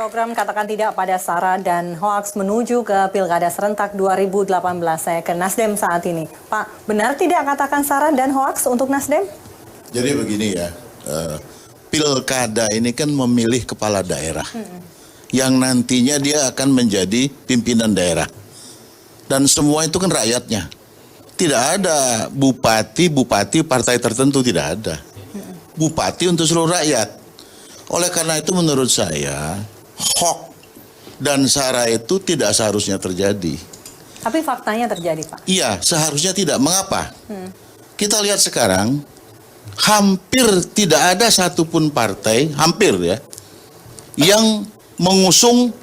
program Katakan Tidak pada SARA dan hoaks menuju ke Pilkada Serentak 2018. Saya ke Nasdem saat ini. Pak, benar tidak katakan SARA dan hoaks untuk Nasdem? Jadi begini ya, Pilkada ini kan memilih kepala daerah. Yang nantinya dia akan menjadi pimpinan daerah. Dan semua itu kan rakyatnya. Tidak ada bupati partai tertentu, tidak ada. Bupati untuk seluruh rakyat. Oleh karena itu menurut saya, hoax dan SARA itu tidak seharusnya terjadi. Tapi faktanya terjadi, Pak. Iya, seharusnya tidak. Mengapa? Kita lihat sekarang, hampir tidak ada satupun partai, hampir ya, yang mengusung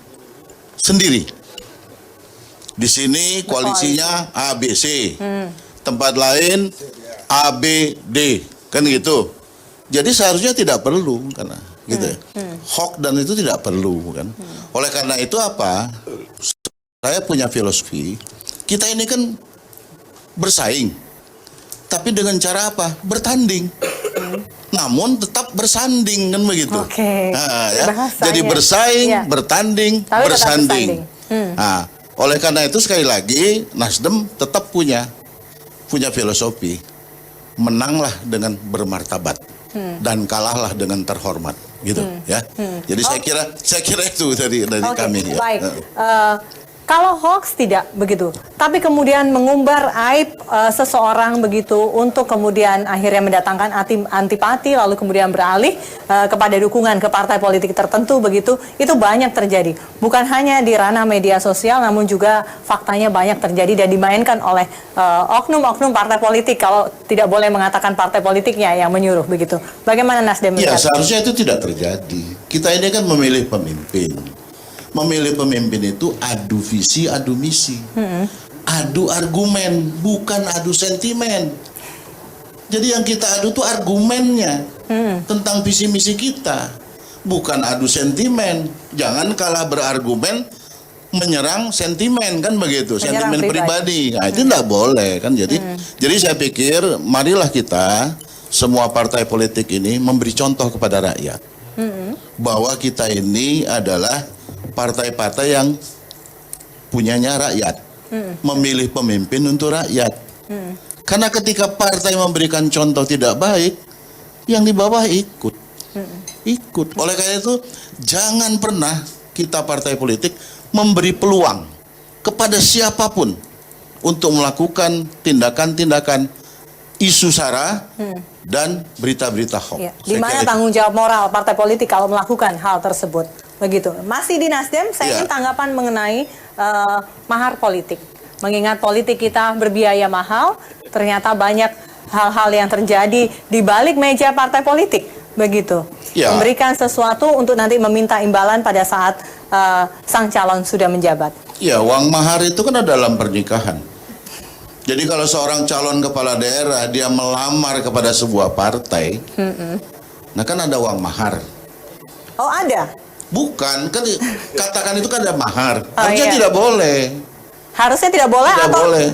sendiri. Di sini koalisinya A, B, C. Tempat lain A, B, D. Kan gitu. Jadi seharusnya tidak perlu karena gitu ya. Hoax dan itu tidak perlu kan. Oleh karena itu apa? Saya punya filosofi. Kita ini kan bersaing. Tapi dengan cara apa? Bertanding. Namun tetap bersanding kan begitu. Oke. Nah, ya. Jadi bersaing, ya. Bertanding, tapi bersanding. Nah, oleh karena itu sekali lagi Nasdem tetap punya filosofi. Menanglah dengan bermartabat dan kalahlah dengan terhormat. Gitu ya. Jadi saya kira itu dari kami ya. Baik. Kalau hoax tidak begitu, tapi kemudian mengumbar aib seseorang begitu untuk kemudian akhirnya mendatangkan antipati lalu kemudian beralih kepada dukungan ke partai politik tertentu begitu, itu banyak terjadi. Bukan hanya di ranah media sosial, namun juga faktanya banyak terjadi dan dimainkan oleh oknum-oknum partai politik, kalau tidak boleh mengatakan partai politiknya yang menyuruh begitu. Bagaimana Nasdem melihat? Ya, seharusnya itu tidak terjadi. Kita ini kan memilih pemimpin. Memilih pemimpin itu adu visi, adu misi, adu argumen, bukan adu sentimen. Jadi yang kita adu itu argumennya tentang visi misi kita, bukan adu sentimen. Jangan kalah berargumen menyerang sentimen kan begitu, menyerang sentimen pribadi. Nah, itu tidak boleh kan. Jadi saya pikir marilah kita semua partai politik ini memberi contoh kepada rakyat bahwa kita ini adalah partai-partai yang punyanya rakyat, memilih pemimpin untuk rakyat. Karena ketika partai memberikan contoh tidak baik, yang di bawah ikut. Oleh karena itu, jangan pernah kita partai politik memberi peluang kepada siapapun untuk melakukan tindakan-tindakan isu SARA dan berita-berita hoax. Ya. Di mana tanggung jawab moral partai politik kalau melakukan hal tersebut? Begitu. Masih di Nasdem, saya ingin tanggapan mengenai mahar politik. Mengingat politik kita berbiaya mahal, ternyata banyak hal-hal yang terjadi di balik meja partai politik. Begitu. Ya. Memberikan sesuatu untuk nanti meminta imbalan pada saat sang calon sudah menjabat. Ya, uang mahar itu kan ada dalam pernikahan. Jadi kalau seorang calon kepala daerah, dia melamar kepada sebuah partai, nah kan ada uang mahar. Oh, ada? Bukan, kan katakan itu kan ada mahar. Harusnya tidak boleh. Harusnya tidak boleh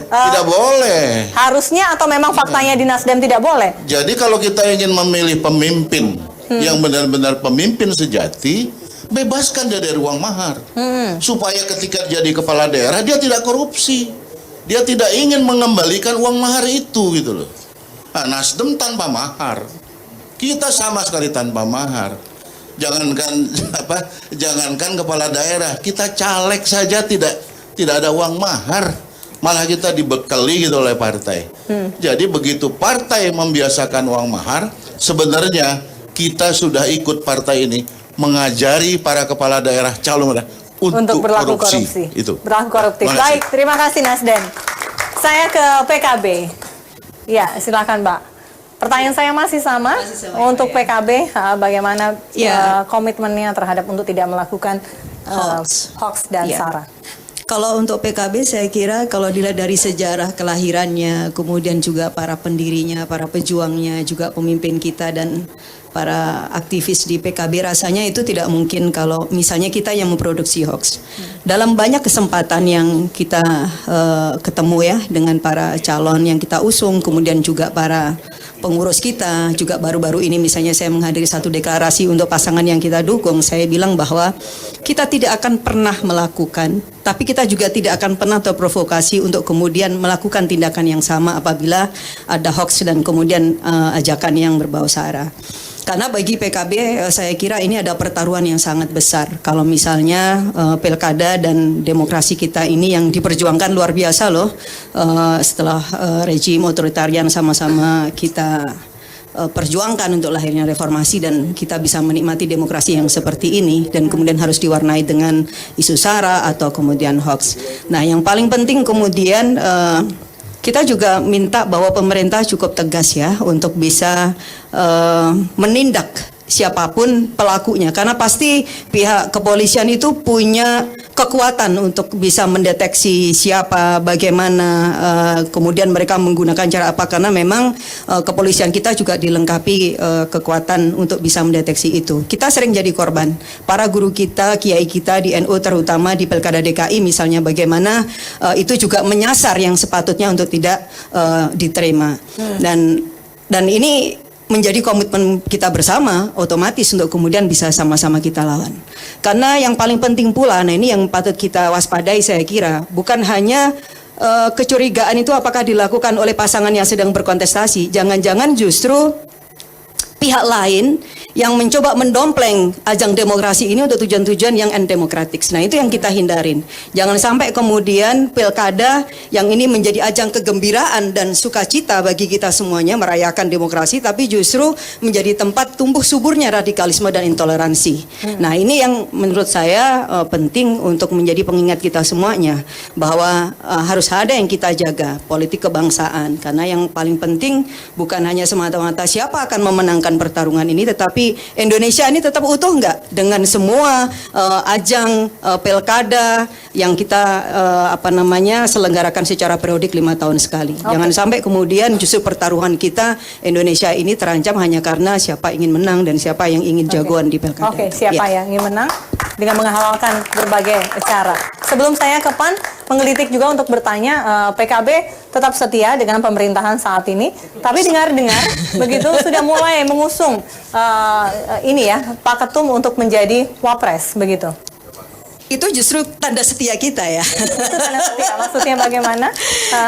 tidak boleh. Harusnya atau memang faktanya di Nasdem tidak boleh? Jadi kalau kita ingin memilih pemimpin yang benar-benar pemimpin sejati, bebaskan dia dari uang mahar. Supaya ketika jadi kepala daerah dia tidak korupsi. Dia tidak ingin mengembalikan uang mahar itu gitu loh. Nah, Nasdem tanpa mahar. Kita sama sekali tanpa mahar. Jangankan kepala daerah, kita caleg saja tidak ada uang mahar, malah kita dibekali gitu oleh partai. Jadi begitu partai membiasakan uang mahar, sebenarnya kita sudah ikut partai ini mengajari para kepala daerah calon untuk berlaku korupsi. Itu. Berlaku koruptif. Baik, terima kasih Nasdem. Saya ke PKB. Ya, silakan Mbak. Pertanyaan saya masih sama untuk PKB, bagaimana komitmennya terhadap untuk tidak melakukan hoax dan SARA? Kalau untuk PKB saya kira kalau dilihat dari sejarah kelahirannya, kemudian juga para pendirinya, para pejuangnya, juga pemimpin kita dan para aktivis di PKB, rasanya itu tidak mungkin kalau misalnya kita yang memproduksi hoax. Dalam banyak kesempatan yang kita ketemu ya dengan para calon yang kita usung, kemudian juga para pengurus kita, juga baru-baru ini misalnya saya menghadiri satu deklarasi untuk pasangan yang kita dukung, saya bilang bahwa kita tidak akan pernah melakukan, tapi kita juga tidak akan pernah terprovokasi untuk kemudian melakukan tindakan yang sama apabila ada hoax dan kemudian ajakan yang berbau sara. Karena bagi PKB saya kira ini ada pertaruhan yang sangat besar. Kalau misalnya pilkada dan demokrasi kita ini yang diperjuangkan luar biasa loh. Setelah rejim otoritarian sama-sama kita perjuangkan untuk lahirnya reformasi dan kita bisa menikmati demokrasi yang seperti ini dan kemudian harus diwarnai dengan isu sara atau kemudian hoax. Nah, yang paling penting kemudian kita juga minta bahwa pemerintah cukup tegas ya untuk bisa menindak siapapun pelakunya, karena pasti pihak kepolisian itu punya kekuatan untuk bisa mendeteksi siapa, bagaimana, kemudian mereka menggunakan cara apa, karena memang kepolisian kita juga dilengkapi kekuatan untuk bisa mendeteksi itu. Kita sering jadi korban, para guru kita, kiai kita di NU terutama di Pilkada DKI misalnya, bagaimana itu juga menyasar yang sepatutnya untuk tidak diterima. Dan ini menjadi komitmen kita bersama, otomatis untuk kemudian bisa sama-sama kita lawan. Karena yang paling penting pula, nah ini yang patut kita waspadai saya kira, bukan hanya kecurigaan itu apakah dilakukan oleh pasangan yang sedang berkontestasi, jangan-jangan justru pihak lain yang mencoba mendompleng ajang demokrasi ini untuk tujuan-tujuan yang antidemokratik. Nah, itu yang kita hindarin. Jangan sampai kemudian pilkada yang ini menjadi ajang kegembiraan dan sukacita bagi kita semuanya merayakan demokrasi, tapi justru menjadi tempat tumbuh suburnya radikalisme dan intoleransi. Nah, ini yang menurut saya penting untuk menjadi pengingat kita semuanya, bahwa harus ada yang kita jaga, politik kebangsaan. Karena yang paling penting bukan hanya semata-mata siapa akan memenangkan pertarungan ini, tetapi Indonesia ini tetap utuh nggak dengan semua ajang pilkada yang kita selenggarakan secara periodik 5 tahun sekali. Okay. Jangan sampai kemudian justru pertaruhan kita Indonesia ini terancam hanya karena siapa ingin menang dan siapa yang ingin jagoan di pilkada. Oke, siapa yang ingin menang dengan menghalalkan berbagai cara. Sebelum saya ke PAN, menggelitik juga untuk bertanya, PKB tetap setia dengan pemerintahan saat ini, tapi dengar-dengar begitu sudah mulai mengusung Pak Ketum untuk menjadi Wapres begitu. Itu justru tanda setia kita ya. Itu tanda setia, maksudnya bagaimana?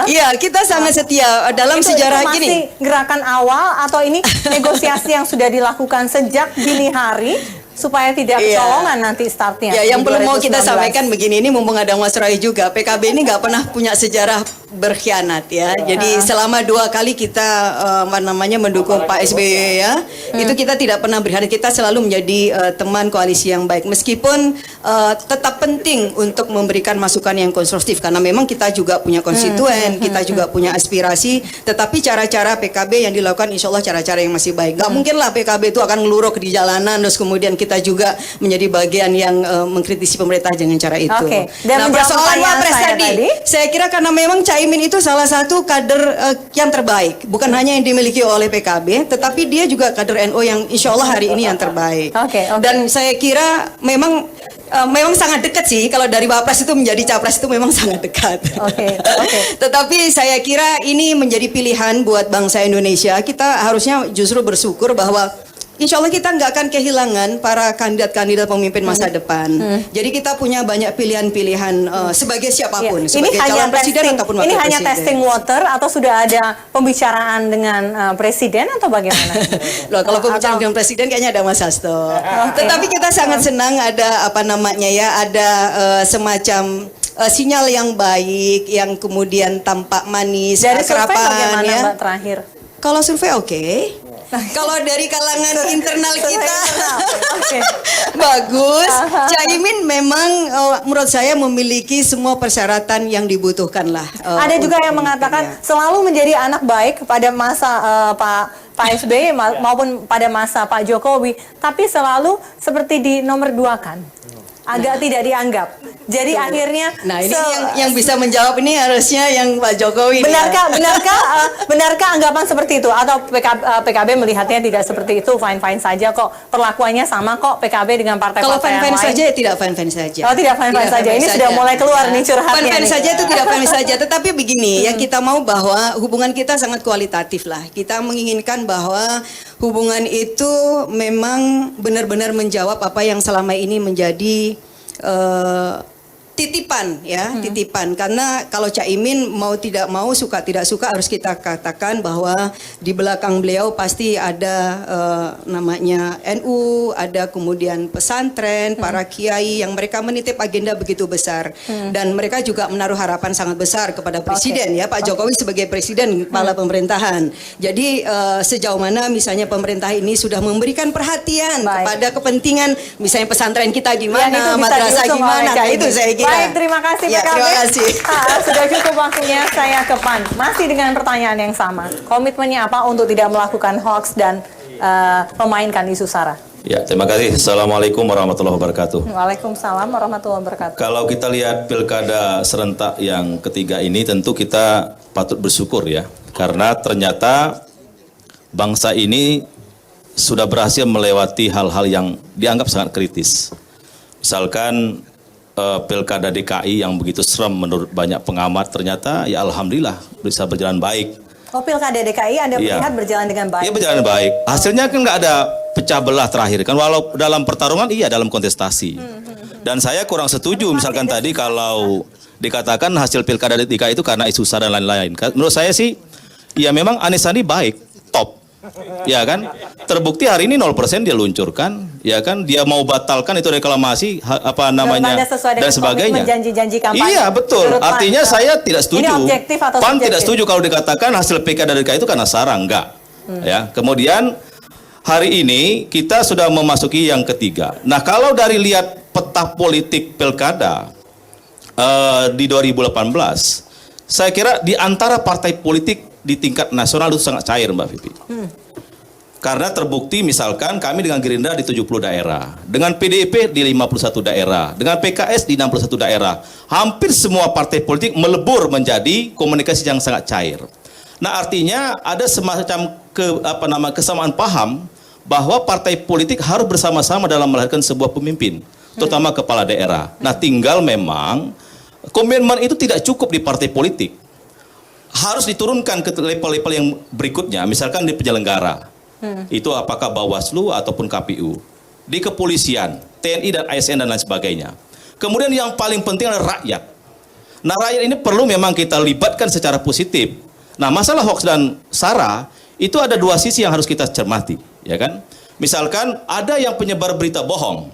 Iya, kita sangat setia dalam sejarah itu masih gini. Gerakan awal atau ini negosiasi yang sudah dilakukan sejak dini hari supaya tidak kecolongan nanti startnya. Ya, yang belum mau kita 2019. sampaikan begini, ini mumpung ada Mas Roy juga, PKB ini nggak pernah punya sejarah berkhianat ya. Jadi selama 2 kali kita mendukung Pak SBY ya, itu kita tidak pernah berkhianat. Kita selalu menjadi teman koalisi yang baik. Meskipun tetap penting untuk memberikan masukan yang konstruktif, karena memang kita juga punya konstituen, kita juga punya aspirasi. Tetapi cara-cara PKB yang dilakukan insya Allah cara-cara yang masih baik. Gak mungkin lah PKB itu akan ngeluruk di jalanan terus kemudian kita juga menjadi bagian yang mengkritisi pemerintah dengan cara itu. Oke. Dan nah, persoalan Wapres tadi, saya kira karena memang Caimin itu salah satu kader yang terbaik, bukan hanya yang dimiliki oleh PKB, tetapi dia juga kader NU yang insya Allah hari ini yang terbaik. Dan saya kira memang sangat dekat sih, kalau dari Wapres itu menjadi Capres itu memang sangat dekat. Tetapi saya kira ini menjadi pilihan buat bangsa Indonesia. Kita harusnya justru bersyukur bahwa insya Allah kita nggak akan kehilangan para kandidat-kandidat pemimpin masa depan. Jadi kita punya banyak pilihan-pilihan sebagai siapapun, sebagai calon presiden ataupun wakil presiden. Ini hanya testing water atau sudah ada pembicaraan dengan presiden atau bagaimana? Loh, kalau pembicaraan dengan presiden kayaknya ada Mas Hasto. Tetapi kita sangat senang ada ada semacam sinyal yang baik yang kemudian tampak manis, dari survei bagaimana ya. Mbak terakhir? Kalau survei oke. Kalau dari kalangan internal kita bagus. Caimin memang menurut saya memiliki semua persyaratan yang dibutuhkan lah. Ada juga yang mengatakan selalu menjadi anak baik pada masa Pak SBY maupun pada masa Pak Jokowi, tapi selalu seperti di nomor 2 kan. agak tidak dianggap. Jadi akhirnya Nah, ini yang bisa menjawab ini harusnya yang Pak Jokowi. benarkah anggapan seperti itu atau PKB melihatnya tidak seperti itu, fine-fine saja kok, perlakuannya sama kok PKB dengan partai-partai Kalau yang fine-fine lain? saja ya tidak fine-fine saja. Oh, tidak fine-fine saja. Ini sudah mulai keluar nih curhatnya. Fine-fine nih. saja itu tidak fine saja, tetapi begini, yang kita mau bahwa hubungan kita sangat kualitatif lah. Kita menginginkan bahwa hubungan itu memang benar-benar menjawab apa yang selama ini menjadi titipan ya, titipan. Karena kalau Caimin mau tidak mau, suka tidak suka, harus kita katakan bahwa di belakang beliau pasti ada namanya NU, ada kemudian pesantren, para kiai yang mereka menitip agenda begitu besar, dan mereka juga menaruh harapan sangat besar kepada presiden ya, Pak Jokowi sebagai presiden kepala pemerintahan. Jadi sejauh mana misalnya pemerintah ini sudah memberikan perhatian kepada kepentingan misalnya pesantren kita gimana, madrasah gimana, nah, itu saya kira. Baik, terima kasih Ya, PKB. terima kasih. Sudah cukup waktunya, saya ke PAN. Masih dengan pertanyaan yang sama. Komitmennya apa untuk tidak melakukan hoax dan memainkan isu SARA? Ya, terima kasih. Assalamualaikum warahmatullahi wabarakatuh. Waalaikumsalam warahmatullahi wabarakatuh. Kalau kita lihat pilkada serentak yang ketiga ini, tentu kita patut bersyukur ya. Karena ternyata bangsa ini sudah berhasil melewati hal-hal yang dianggap sangat kritis. Misalkan pilkada DKI yang begitu seram menurut banyak pengamat, ternyata ya alhamdulillah bisa berjalan baik. Oh, pilkada DKI Anda melihat berjalan dengan baik? Iya, berjalan baik. Hasilnya kan nggak ada pecah belah terakhir kan, walau dalam pertarungan iya dalam kontestasi. Dan saya kurang setuju misalkan tadi kalau dikatakan hasil pilkada DKI itu karena isu SARA dan lain-lain. Menurut saya sih ya memang Anies Sandi baik, top. Ya kan, terbukti hari ini 0% dia luncurkan, ya kan, dia mau batalkan itu reklamasi apa namanya dan sebagainya. Janji-janji kampanye. Iya betul. Artinya saya tidak setuju. Ini objektif atau PAN subjektif? tidak setuju kalau dikatakan hasil pilkada DKI itu karena SARA, enggak. Ya, kemudian hari ini kita sudah memasuki yang ketiga. Nah, kalau dari lihat peta politik pilkada di 2018, saya kira di antara partai politik di tingkat nasional itu sangat cair, Mbak Vivi. Karena terbukti misalkan kami dengan Gerindra di 70 daerah, dengan PDIP di 51 daerah, dengan PKS di 61 daerah. Hampir semua partai politik melebur menjadi komunikasi yang sangat cair. Nah, artinya ada semacam kesamaan paham bahwa partai politik harus bersama-sama dalam melahirkan sebuah pemimpin, terutama kepala daerah. Nah, tinggal memang komitmen itu tidak cukup di partai politik. Harus diturunkan ke level-level yang berikutnya, misalkan di penyelenggara. Itu apakah Bawaslu ataupun KPU. Di kepolisian, TNI dan ASN dan lain sebagainya. Kemudian yang paling penting adalah rakyat. Nah, rakyat ini perlu memang kita libatkan secara positif. Nah, masalah hoax dan SARA itu ada dua sisi yang harus kita cermati, ya kan? Misalkan ada yang penyebar berita bohong.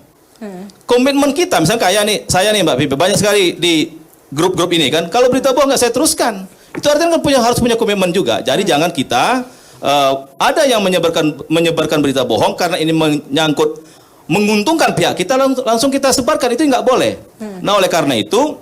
Komitmen kita, misalnya kayak nih, saya nih Mbak Bibi, banyak sekali di grup-grup ini kan, kalau berita bohong nggak saya teruskan. Itu artinya kan harus punya komitmen juga. Jadi jangan kita ada yang menyebarkan berita bohong karena ini menyangkut menguntungkan pihak kita, langsung kita sebarkan, itu nggak boleh. Nah, oleh karena itu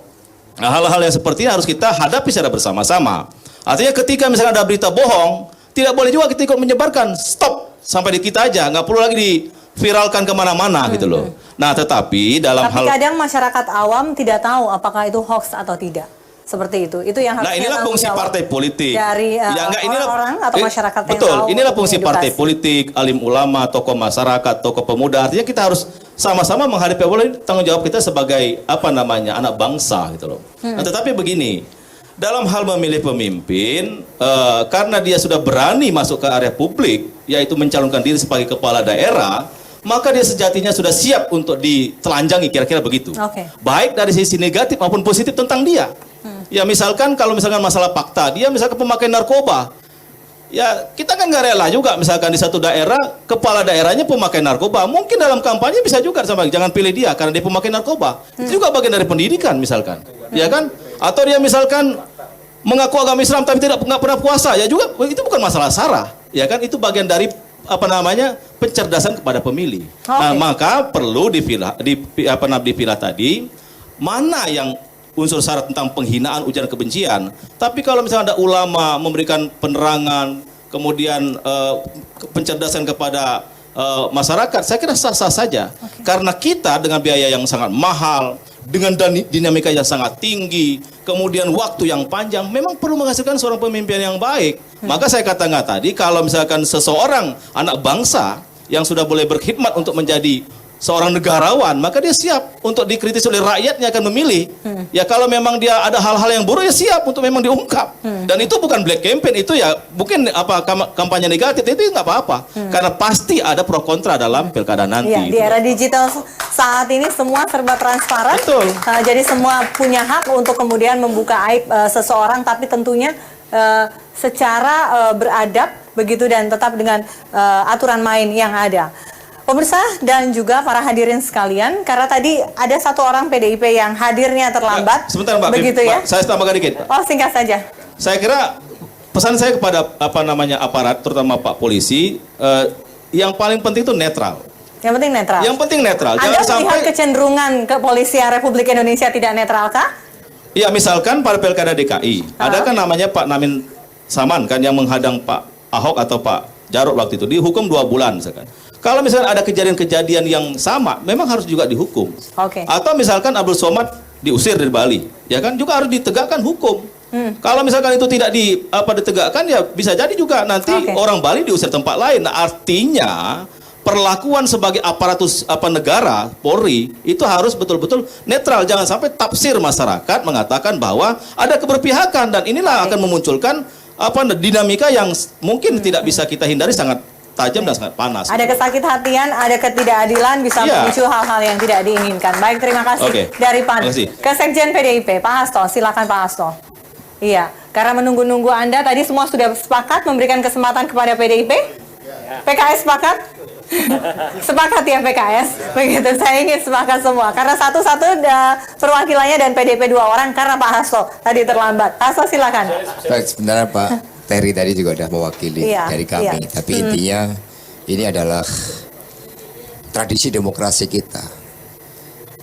hal-hal yang seperti ini harus kita hadapi secara bersama-sama. Artinya ketika misalnya ada berita bohong, tidak boleh juga kita ikut menyebarkan. Stop sampai di kita aja, nggak perlu lagi diviralkan kemana-mana gitu loh. Nah, tetapi dalam Tapi kadang masyarakat awam tidak tahu apakah itu hoax atau tidak. Seperti itu yang harus. Nah, inilah fungsi partai politik dari orang-orang atau masyarakat yang betul, tahu. inilah fungsi edukasi. partai politik, alim ulama, tokoh masyarakat, tokoh pemuda. Artinya kita harus sama-sama menghadapi tanggung jawab kita sebagai anak bangsa gitu loh. Nah, tetapi begini, dalam hal memilih pemimpin, karena dia sudah berani masuk ke area publik, yaitu mencalonkan diri sebagai kepala daerah, maka dia sejatinya sudah siap untuk ditelanjangi, kira-kira begitu. Baik dari sisi negatif maupun positif tentang dia. Ya misalkan kalau misalkan masalah fakta, dia misalkan pemakai narkoba, ya kita kan nggak rela juga misalkan di satu daerah, kepala daerahnya pemakai narkoba, mungkin dalam kampanye bisa juga sama, jangan pilih dia karena dia pemakai narkoba. Itu juga bagian dari pendidikan misalkan, ya kan? Atau dia misalkan mengaku agama Islam tapi nggak pernah puasa, ya juga itu bukan masalah SARA, ya kan? Itu bagian dari pencerdasan kepada pemilih. Nah, maka perlu dipilah tadi mana yang unsur syarat tentang penghinaan, ujaran kebencian. Tapi kalau misalnya ada ulama memberikan penerangan, kemudian pencerdasan kepada masyarakat, saya kira sah-sah saja. Karena kita dengan biaya yang sangat mahal, dengan dinamika yang sangat tinggi, kemudian waktu yang panjang, memang perlu menghasilkan seorang pemimpin yang baik. Maka saya katakan tadi, kalau misalkan seseorang anak bangsa yang sudah boleh berkhidmat untuk menjadi seorang negarawan, maka dia siap untuk dikritisi oleh rakyatnya akan memilih. Ya kalau memang dia ada hal-hal yang buruk, ya siap untuk memang diungkap. Dan itu bukan black campaign, itu ya mungkin kampanye negatif, itu nggak apa-apa. Karena pasti ada pro kontra dalam pilkada nanti. Ya, di era digital saat ini semua serba transparan. Betul. Jadi semua punya hak untuk kemudian membuka aib seseorang, tapi tentunya secara beradab begitu dan tetap dengan aturan main yang ada. Pemirsa dan juga para hadirin sekalian, karena tadi ada satu orang PDIP yang hadirnya terlambat. Sebentar Mbak, begitu ya? saya tambahkan dikit. Oh, singkat saja. Saya kira pesan saya kepada aparat, terutama Pak Polisi, yang paling penting itu netral. Yang penting netral. Yang penting netral. Anda Jangan melihat sampai kecenderungan kepolisian Republik Indonesia tidak netral kah? ya misalkan pada pilkada DKI, ada kan namanya Pak Namin Saman kan yang menghadang Pak Ahok atau Pak Jarot waktu itu dihukum 2 bulan misalkan. Kalau misalkan ada kejadian-kejadian yang sama, memang harus juga dihukum. Oke. Atau misalkan Abdul Somad diusir dari Bali, ya kan juga harus ditegakkan hukum. Kalau misalkan itu tidak ditegakkan, ya bisa jadi juga nanti orang Bali diusir tempat lain. Nah, artinya perlakuan sebagai aparatus negara Polri itu harus betul-betul netral. Jangan sampai tafsir masyarakat mengatakan bahwa ada keberpihakan, dan inilah akan memunculkan dinamika yang mungkin tidak bisa kita hindari, sangat tajam dan sangat panas. Ada kesakit-hatian, ada ketidakadilan, bisa memicu hal-hal yang tidak diinginkan. Baik, terima kasih. Dari PAN ke Sekjen PDIP, Pak Hasto, silakan Pak Hasto. Iya, karena menunggu-nunggu Anda, tadi semua sudah sepakat memberikan kesempatan kepada PDIP? PKS sepakat? Sepakat ya PKS? Begitu, saya ingin sepakat semua. Karena satu-satu perwakilannya dan PDIP 2 orang, karena Pak Hasto tadi terlambat. Hasto silakan. Baik, sebenarnya Pak Terry tadi juga sudah mewakili dari kami. Tapi intinya ini adalah tradisi demokrasi kita.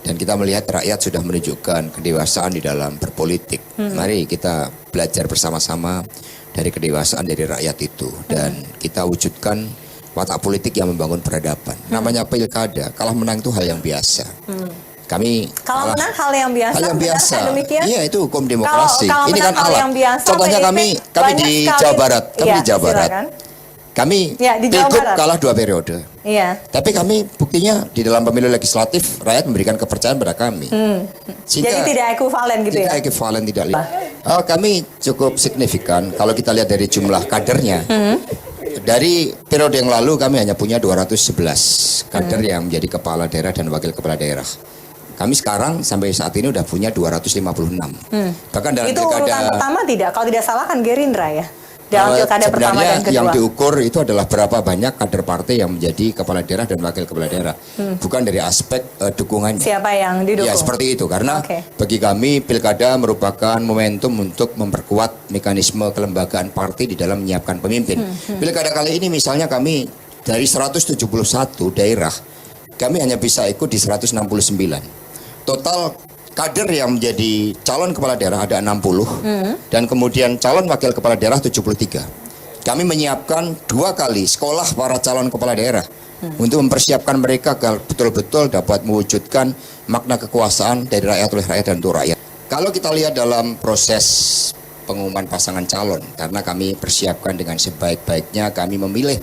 Dan kita melihat rakyat sudah menunjukkan kedewasaan di dalam berpolitik. Mari kita belajar bersama-sama dari kedewasaan dari rakyat itu. Dan kita wujudkan watak politik yang membangun peradaban. Namanya pilkada, kalah menang itu hal yang biasa. Kami kalau menang hal yang biasa. Hal yang biasa. Iya, itu hukum demokrasi. Kalau ini kan alat. Biasa, contohnya kami di Jawa Barat. Kami di Jawa Barat. Kami pilgub kalah 2 periode. Iya. Tapi kami buktinya di dalam pemilu legislatif rakyat memberikan kepercayaan pada kami. Jadi tidak ekuivalen gitu ya? Tidak ekuivalen, tidak lihat. Kami cukup signifikan kalau kita lihat dari jumlah kadernya. Dari periode yang lalu kami hanya punya 211 kader yang menjadi kepala daerah dan wakil kepala daerah. Kami sekarang sampai saat ini udah punya 256. Bahkan dalam itu pilkada urutan pertama tidak, kalau tidak salah kan Gerindra ya? Dalam pilkada pertama dan kedua. Yang diukur itu adalah berapa banyak kader partai yang menjadi kepala daerah dan wakil kepala daerah. Bukan dari aspek dukungannya. Siapa yang didukung? Ya seperti itu, karena bagi kami pilkada merupakan momentum untuk memperkuat mekanisme kelembagaan partai di dalam menyiapkan pemimpin. Pilkada kali ini misalnya kami dari 171 daerah, kami hanya bisa ikut di 169. Total kader yang menjadi calon kepala daerah ada 60 dan kemudian calon wakil kepala daerah 73. Kami menyiapkan 2 kali sekolah para calon kepala daerah untuk mempersiapkan mereka agar betul-betul dapat mewujudkan makna kekuasaan dari rakyat oleh rakyat dan untuk rakyat. Kalau kita lihat dalam proses pengumuman pasangan calon, karena kami persiapkan dengan sebaik-baiknya, kami memilih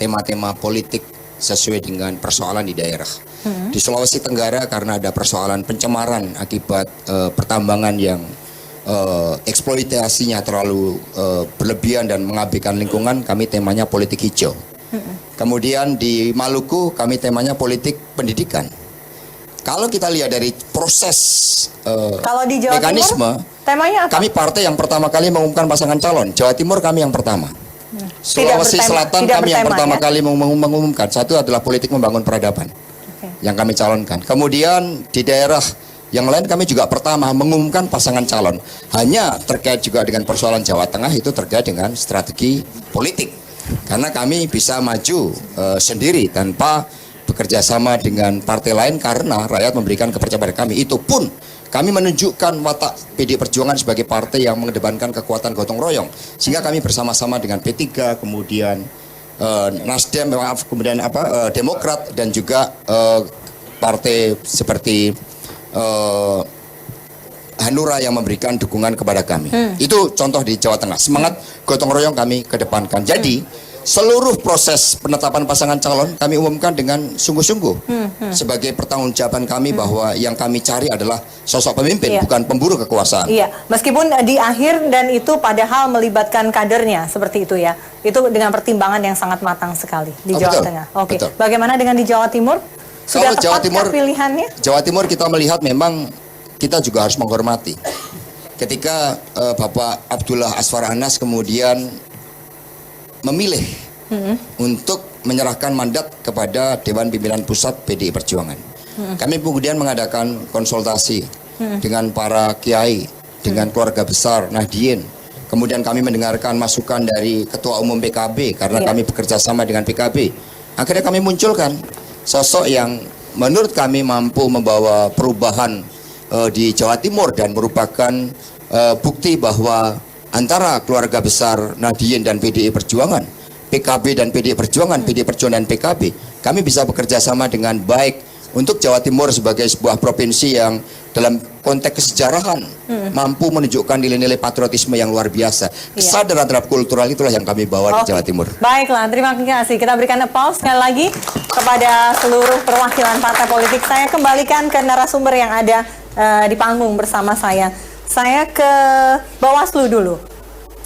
tema-tema politik sesuai dengan persoalan di daerah. Di Sulawesi Tenggara karena ada persoalan pencemaran akibat pertambangan yang eksploitasinya terlalu berlebihan dan mengabaikan lingkungan, kami temanya politik hijau. Kemudian di Maluku kami temanya politik pendidikan. Kalau kita lihat dari proses kalau di Jawa mekanisme, Timur, temanya apa? Kami partai yang pertama kali mengumumkan pasangan calon. Jawa Timur kami yang pertama. Sulawesi Selatan kami yang pertama kali mengumumkan. Satu adalah politik membangun peradaban yang kami calonkan. Kemudian di daerah yang lain kami juga pertama mengumumkan pasangan calon. Hanya terkait juga dengan persoalan Jawa Tengah itu terkait dengan strategi politik. Karena kami bisa maju sendiri tanpa bekerja sama dengan partai lain karena rakyat memberikan kepercayaan pada kami. Itu pun kami menunjukkan watak PD Perjuangan sebagai partai yang mengedepankan kekuatan gotong royong. Sehingga kami bersama-sama dengan P3, kemudian Nasdem, kemudian Demokrat dan juga partai seperti Hanura yang memberikan dukungan kepada kami. Itu contoh di Jawa Tengah. Semangat gotong royong kami kedepankan. Jadi seluruh proses penetapan pasangan calon kami umumkan dengan sungguh-sungguh sebagai pertanggungjawaban kami bahwa yang kami cari adalah sosok pemimpin, bukan pemburu kekuasaan. Iya, meskipun di akhir dan itu padahal melibatkan kadernya seperti itu ya. Itu dengan pertimbangan yang sangat matang sekali di Jawa Tengah. Oke. Bagaimana dengan di Jawa Timur? Sudah tepatkah pilihannya? Jawa Timur kita melihat memang kita juga harus menghormati. Ketika Bapak Abdullah Aswar Anas kemudian memilih untuk menyerahkan mandat kepada Dewan Pimpinan Pusat PDI Perjuangan. Kami kemudian mengadakan konsultasi dengan para kiai, dengan keluarga besar Nahdien. Kemudian kami mendengarkan masukan dari Ketua Umum PKB karena kami bekerja sama dengan PKB. Akhirnya kami munculkan sosok yang menurut kami mampu membawa perubahan di Jawa Timur dan merupakan bukti bahwa antara keluarga besar Nahdien dan PDI Perjuangan, PKB dan PDI Perjuangan, PDI Perjuangan dan PKB, kami bisa bekerja sama dengan baik untuk Jawa Timur sebagai sebuah provinsi yang dalam konteks kesejarahan mampu menunjukkan nilai-nilai patriotisme yang luar biasa. Kesadaran terhadap kultural itulah yang kami bawa di Jawa Timur. Baiklah, terima kasih. Kita berikan applause sekali lagi kepada seluruh perwakilan partai politik. Saya kembalikan ke narasumber yang ada di panggung bersama saya. Saya ke Bawaslu dulu.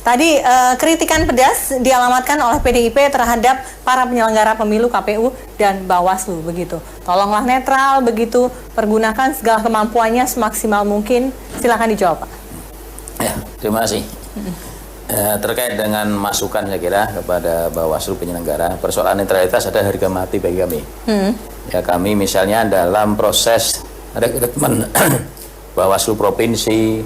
Tadi kritikan pedas dialamatkan oleh PDIP terhadap para penyelenggara pemilu KPU dan Bawaslu begitu. Tolonglah netral begitu, pergunakan segala kemampuannya semaksimal mungkin. Silakan dijawab, Pak. Ya, terima kasih. Terkait dengan masukan saya kira kepada Bawaslu penyelenggara, persoalan netralitas ada harga mati bagi kami. Ya, kami misalnya dalam proses rekrutmen Bawaslu provinsi,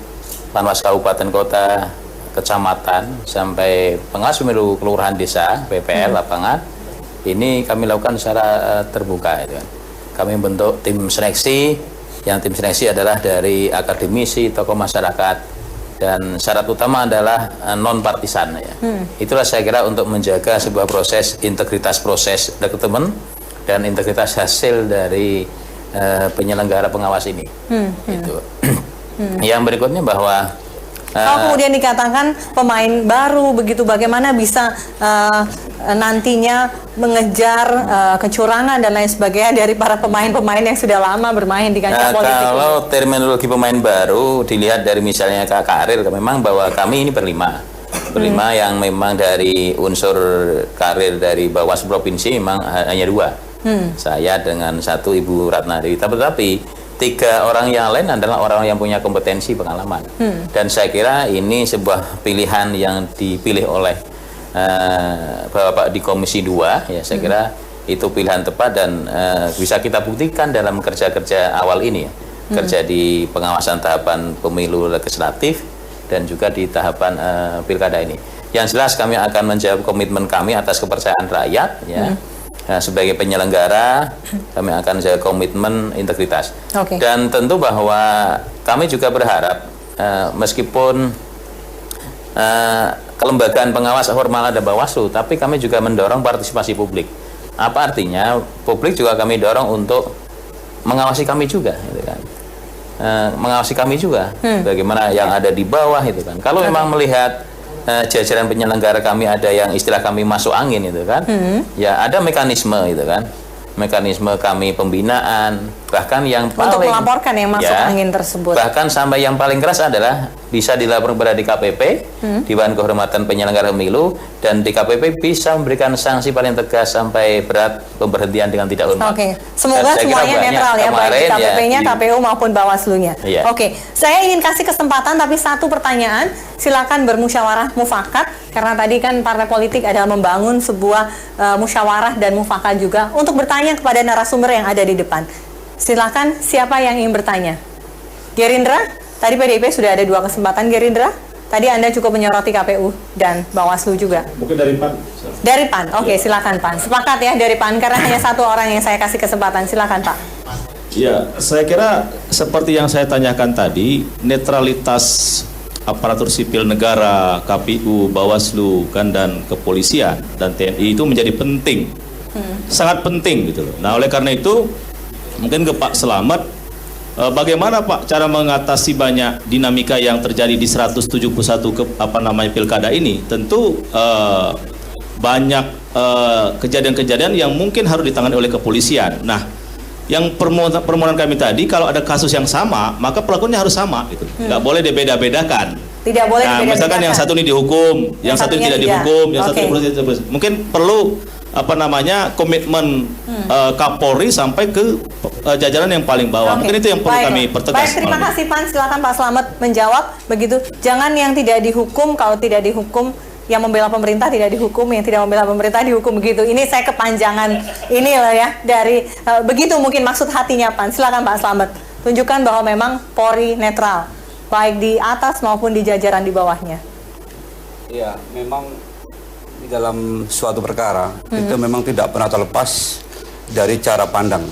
Panwas kabupaten kota, kecamatan sampai pengawas pemilu kelurahan desa, PPL lapangan, ini kami lakukan secara terbuka. Itu kan. Kami bentuk tim seleksi, yang tim seleksi adalah dari akademisi, tokoh masyarakat, dan syarat utama adalah non partisan. Ya. Itulah saya kira untuk menjaga sebuah proses, integritas proses rekrutmen dan integritas hasil dari penyelenggara pengawas ini. Itu. Yang berikutnya bahwa kalau kemudian dikatakan pemain baru begitu, bagaimana bisa nantinya mengejar kecurangan dan lain sebagainya dari para pemain-pemain yang sudah lama bermain di kancah politik? Kalau terminologi pemain baru dilihat dari misalnya karir, memang bahwa kami ini berlima yang memang dari unsur karir dari Bawaslu provinsi memang hanya dua, saya dengan satu Ibu Ratna Dewi, tetapi 3 orang yang lain adalah orang yang punya kompetensi pengalaman. Dan saya kira ini sebuah pilihan yang dipilih oleh Bapak di Komisi 2, ya saya kira itu pilihan tepat dan bisa kita buktikan dalam kerja-kerja awal ini, kerja di pengawasan tahapan pemilu legislatif dan juga di tahapan pilkada ini. Yang jelas kami akan menjawab komitmen kami atas kepercayaan rakyat, ya. Nah, sebagai penyelenggara kami akan jaga komitmen integritas. Dan tentu bahwa kami juga berharap meskipun kelembagaan pengawas formal ada Bawaslu, tapi kami juga mendorong partisipasi publik. Apa artinya? Publik juga kami dorong untuk mengawasi kami juga, gitu kan. Mengawasi kami juga, bagaimana yang ada di bawah itu kan. Kalau memang melihat jajaran penyelenggara kami ada yang istilah kami masuk angin itu kan, ya ada mekanisme itu kan, mekanisme kami pembinaan, bahkan yang paling untuk melaporkan yang masuk angin tersebut. Bahkan sampai yang paling keras adalah bisa dilaporkan kepada DKPP, Dewan Kehormatan Penyelenggara Pemilu, dan DKPP bisa memberikan sanksi paling tegas sampai berat pemberhentian dengan tidak hormat. Semoga semuanya netral ya, baik DKPP-nya, KPU maupun Bawaslu-nya. Saya ingin kasih kesempatan tapi satu pertanyaan, silakan bermusyawarah mufakat karena tadi kan partai politik adalah membangun sebuah musyawarah dan mufakat juga untuk bertanya kepada narasumber yang ada di depan. Silakan, siapa yang ingin bertanya? Gerindra? Tadi PDIP sudah ada 2 kesempatan. Gerindra? Tadi Anda cukup menyoroti KPU dan Bawaslu juga. Mungkin dari PAN. Dari PAN, oke, silakan PAN. Sepakat ya dari PAN karena hanya satu orang yang saya kasih kesempatan. Silakan Pak. Ya, saya kira seperti yang saya tanyakan tadi, netralitas aparatur sipil negara, KPU, Bawaslu, kan, dan kepolisian dan TNI itu menjadi penting, sangat penting gitu loh. Nah, oleh karena itu mungkin ke Pak Slamet, bagaimana Pak cara mengatasi banyak dinamika yang terjadi di 171 pilkada ini? Tentu banyak kejadian-kejadian yang mungkin harus ditangani oleh kepolisian. Nah, yang permohonan kami tadi, kalau ada kasus yang sama, maka pelakunya harus sama gitu. Nggak boleh dibeda-bedakan. Tidak boleh Nah, dibeda-bedakan. misalkan yang satu ini dihukum, yang satu satunya tidak tidak. dihukum, yang satu Oke. diproses. Mungkin perlu komitmen Kapolri sampai ke jajaran yang paling bawah. Oke. Mungkin itu yang perlu Baik. kami pertegas. Baik, terima malam ini. kasih Pan. Silakan Pak Slamet menjawab begitu. Jangan yang tidak dihukum, kalau tidak dihukum yang membela pemerintah tidak dihukum, yang tidak membela pemerintah dihukum begitu. Ini saya kepanjangan ini loh ya dari begitu mungkin maksud hatinya Pan. Silakan Pak Slamet. Tunjukkan bahwa memang Polri netral baik di atas maupun di jajaran di bawahnya. Iya, memang di dalam suatu perkara itu memang tidak pernah terlepas dari cara pandang.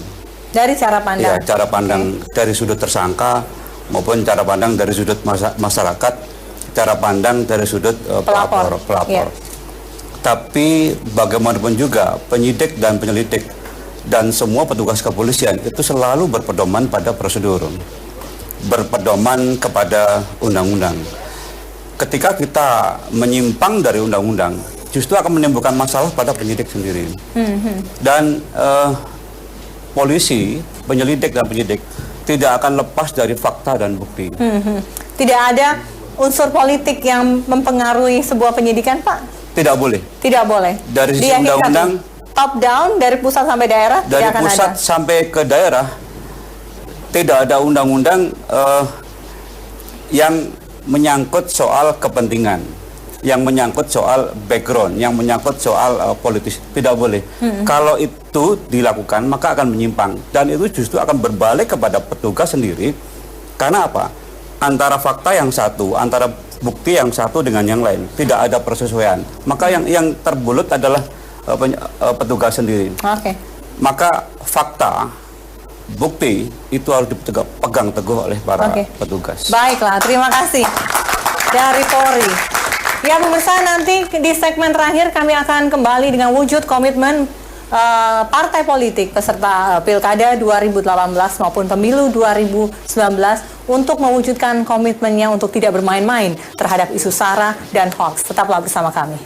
Dari cara pandang. Ya, cara pandang dari sudut tersangka maupun cara pandang dari sudut masyarakat, cara pandang dari sudut pelapor. Iya. Tapi bagaimanapun juga penyidik dan penyelidik dan semua petugas kepolisian itu selalu berpedoman pada prosedur, berpedoman kepada undang-undang. Ketika kita menyimpang dari undang-undang, justru akan menimbulkan masalah pada penyidik sendiri. Dan polisi, penyelidik dan penyidik tidak akan lepas dari fakta dan bukti. Tidak ada unsur politik yang mempengaruhi sebuah penyidikan, Pak? Tidak boleh. Tidak boleh. Dari sisi Di akhir undang-undang, kata, top down dari pusat sampai daerah dari tidak akan pusat ada. sampai ke daerah tidak ada undang-undang yang menyangkut soal kepentingan, yang menyangkut soal background, yang menyangkut soal politis. Tidak boleh. Kalau itu dilakukan maka akan menyimpang dan itu justru akan berbalik kepada petugas sendiri. Karena apa? Antara fakta yang satu, antara bukti yang satu dengan yang lain tidak ada persesuaian. Maka yang terbulut adalah petugas sendiri. Oke. Maka fakta, bukti itu harus dipegang teguh oleh para Oke. petugas. Baiklah, terima kasih dari Polri. Ya pemirsa, nanti di segmen terakhir kami akan kembali dengan wujud komitmen partai politik peserta Pilkada 2018 maupun Pemilu 2019 untuk mewujudkan komitmennya untuk tidak bermain-main terhadap isu SARA dan hoax. Tetaplah bersama kami.